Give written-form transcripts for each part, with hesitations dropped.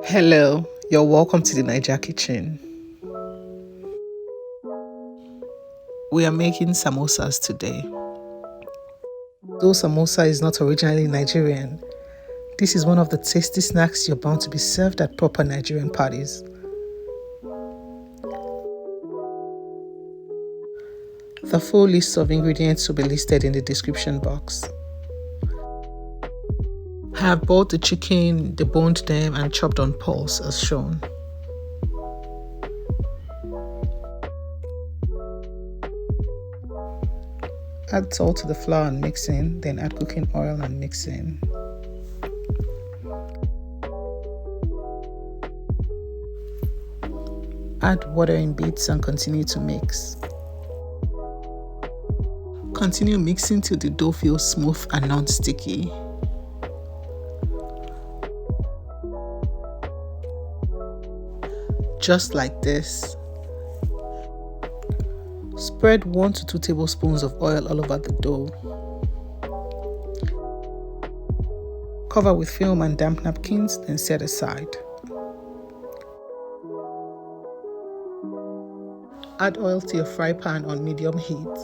Hello, you're welcome to the Niger kitchen. We are making samosas today. Though samosa is not originally Nigerian, this is one of the tasty snacks you're bound to be served at proper Nigerian parties. The full list of ingredients will be listed in the description box. I have boiled the chicken, deboned them and chopped on pulse as shown. Add salt to the flour and mix in, then add cooking oil and mix in. Add water in bits and continue to mix. Continue mixing till the dough feels smooth and non-sticky. Just like this. Spread 1 to 2 tablespoons of oil all over the dough. Cover with film and damp napkins, then set aside. Add oil to your fry pan on medium heat.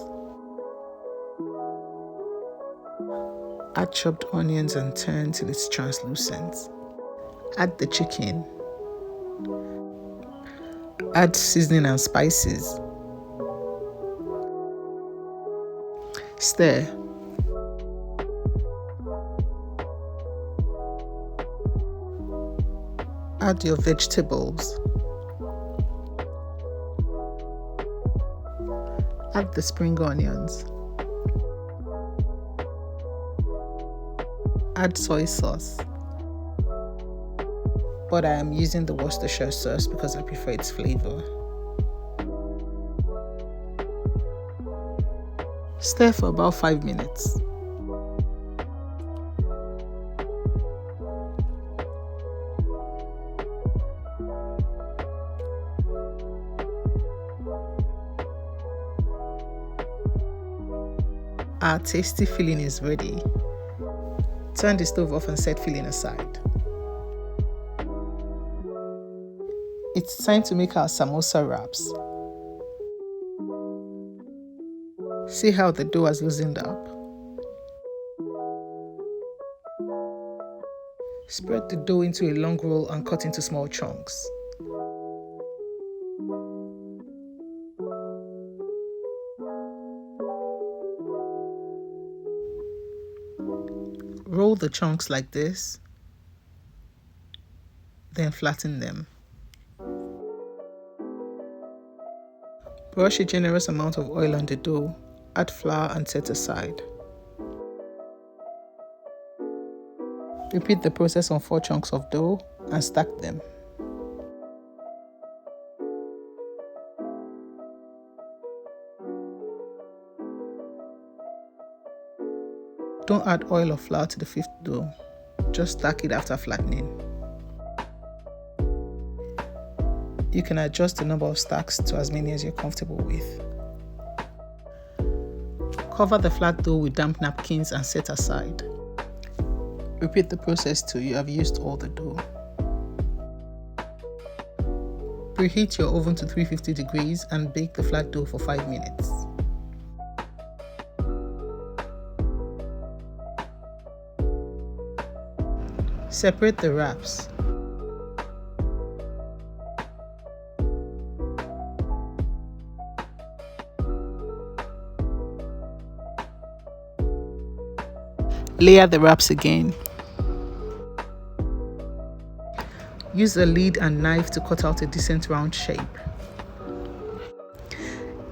Add chopped onions and turn till it's translucent. Add the chicken. Add seasoning and spices. Stir. Add your vegetables. Add the spring onions. Add soy sauce. But I am using the Worcestershire sauce because I prefer its flavor. Stir for about 5 minutes. Our tasty filling is ready. Turn the stove off and set filling aside. It's time to make our samosa wraps. See how the dough has loosened up? Spread the dough into a long roll and cut into small chunks. Roll the chunks like this, then flatten them. Brush a generous amount of oil on the dough, add flour and set aside. Repeat the process on 4 chunks of dough and stack them. Don't add oil or flour to the 5th dough, just stack it after flattening. You can adjust the number of stacks to as many as you're comfortable with. Cover the flat dough with damp napkins and set aside. Repeat the process till you have used all the dough. Preheat your oven to 350 degrees and bake the flat dough for 5 minutes. Separate the wraps. Layer the wraps again. Use a lid and knife to cut out a decent round shape.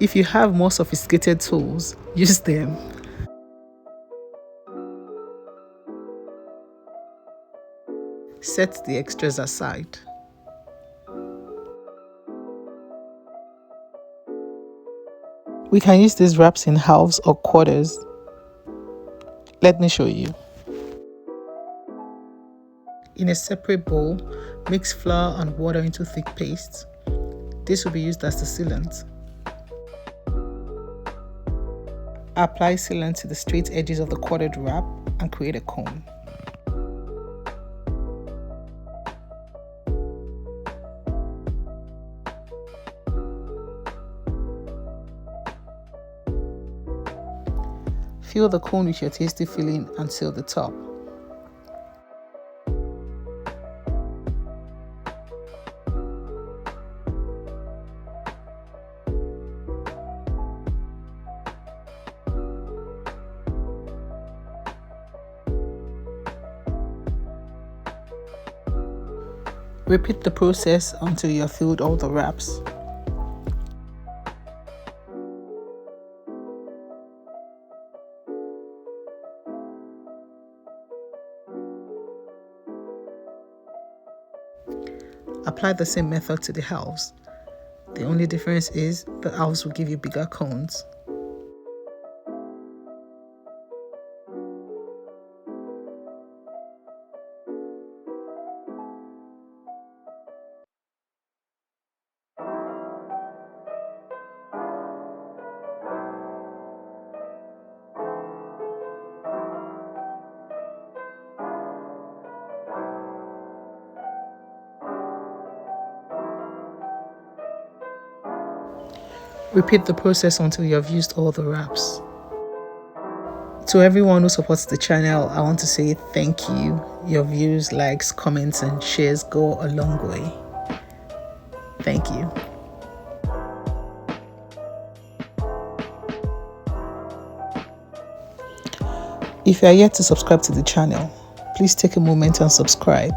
If you have more sophisticated tools, use them. Set the extras aside. We can use these wraps in halves or quarters. Let me show you. In a separate bowl, mix flour and water into thick paste. This will be used as the sealant. Apply sealant to the straight edges of the quartered wrap and create a cone. Fill the cone with your tasty filling until the top. Repeat the process until you have filled all the wraps. Apply the same method to the halves. The only difference is the halves will give you bigger cones. Repeat the process until you have used all the wraps. To everyone who supports the channel, I want to say thank you. Your views, likes, comments, and shares go a long way. Thank you. If you are yet to subscribe to the channel, please take a moment and subscribe.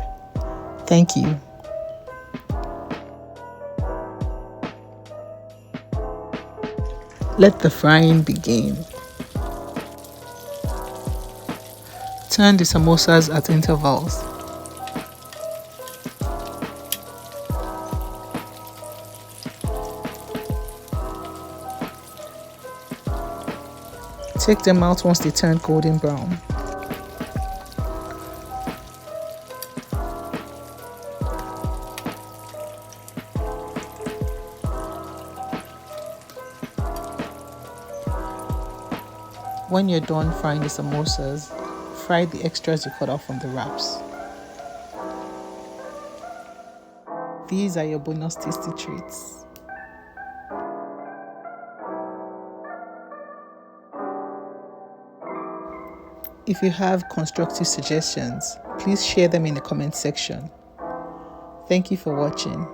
Thank you. Let the frying begin. Turn the samosas at intervals. Take them out once they turn golden brown. When you're done frying the samosas, fry the extras you cut off from the wraps. These are your bonus tasty treats. If you have constructive suggestions, please share them in the comment section. Thank you for watching.